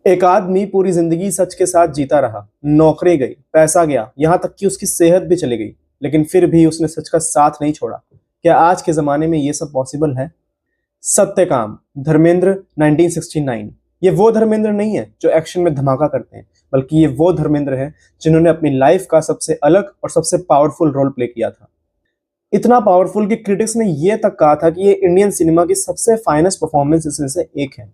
एक आदमी पूरी जिंदगी सच के साथ जीता रहा, नौकरी गई, पैसा गया, यहाँ तक कि उसकी सेहत भी चली गई, लेकिन फिर भी उसने सच का साथ नहीं छोड़ा। क्या आज के जमाने में ये सब पॉसिबल है? सत्यकाम, धर्मेंद्र 1969। ये वो धर्मेंद्र नहीं है जो एक्शन में धमाका करते हैं, बल्कि ये वो धर्मेंद्र है जिन्होंने अपनी लाइफ का सबसे अलग और सबसे पावरफुल रोल प्ले किया था। इतना पावरफुल कि क्रिटिक्स ने ये तक कहा था कि ये इंडियन सिनेमा की सबसे फाइनेस्ट परफॉर्मेंस में से एक है।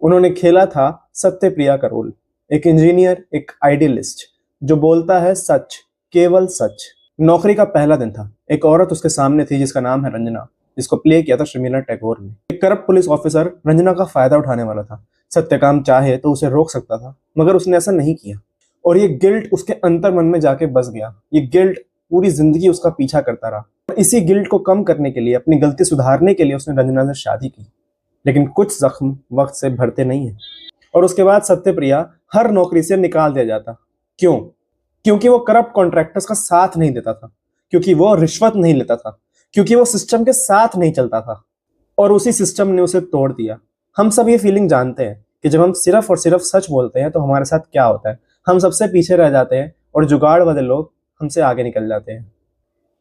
उन्होंने खेला था सत्यप्रिया का रोल, एक इंजीनियर, एक आइडियलिस्ट जो बोलता है सच, केवल सच। नौकरी का पहला दिन था। एक औरत उसके सामने थी जिसका नाम है रंजना, जिसको प्ले किया था शर्मिला टैगोर ने। एक करप्ट पुलिस ऑफिसर रंजना का फायदा उठाने वाला था। सत्यकाम चाहे तो उसे रोक सकता था, मगर उसने ऐसा नहीं किया और ये गिल्ट उसके अंतर मन में जाके बस गया। ये गिल्ट पूरी जिंदगी उसका पीछा करता रहा और इसी गिल्ट को कम करने के लिए, अपनी गलती सुधारने के लिए उसने रंजना से शादी की। लेकिन कुछ जख्म वक्त से भरते नहीं है और उसके बाद सत्यप्रिया हर नौकरी से निकाल दिया जाता। क्यों? क्योंकि वो करप्ट कॉन्ट्रैक्टर्स का साथ नहीं देता था, क्योंकि वो रिश्वत नहीं लेता था, क्योंकि वो सिस्टम के साथ नहीं चलता था और उसी सिस्टम ने उसे तोड़ दिया। हम सब ये फीलिंग जानते हैं कि जब हम सिर्फ और सिर्फ सच बोलते हैं तो हमारे साथ क्या होता है। हम सबसे पीछे रह जाते हैं और जुगाड़ वाले लोग हमसे आगे निकल जाते हैं।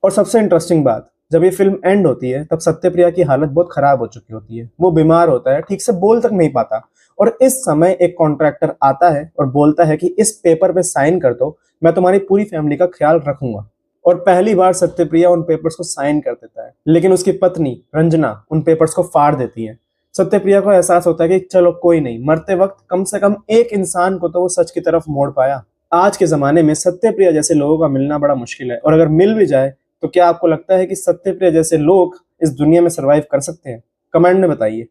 और सबसे इंटरेस्टिंग बात, जब ये फिल्म एंड होती है तब सत्यप्रिया की हालत बहुत खराब हो चुकी होती है। वो बीमार होता है, ठीक से बोल तक नहीं पाता और इस समय एक कॉन्ट्रैक्टर आता है और बोलता है कि इस पेपर पे साइन कर दो, मैं तुम्हारी पूरी फैमिली का ख्याल रखूंगा। और पहली बार सत्यप्रिया उन पेपर्स को साइन कर देता है, लेकिन उसकी पत्नी रंजना उन पेपर्स को फाड़ देती है। सत्यप्रिया को एहसास होता है कि चलो कोई नहीं, मरते वक्त कम से कम एक इंसान को तो वो सच की तरफ मोड़ पाया। आज के जमाने में सत्यप्रिया जैसे लोगों का मिलना बड़ा मुश्किल है और अगर मिल भी जाए तो क्या आपको लगता है कि सत्यप्रिया जैसे लोग इस दुनिया में सरवाइव कर सकते हैं? कमेंट में बताइए।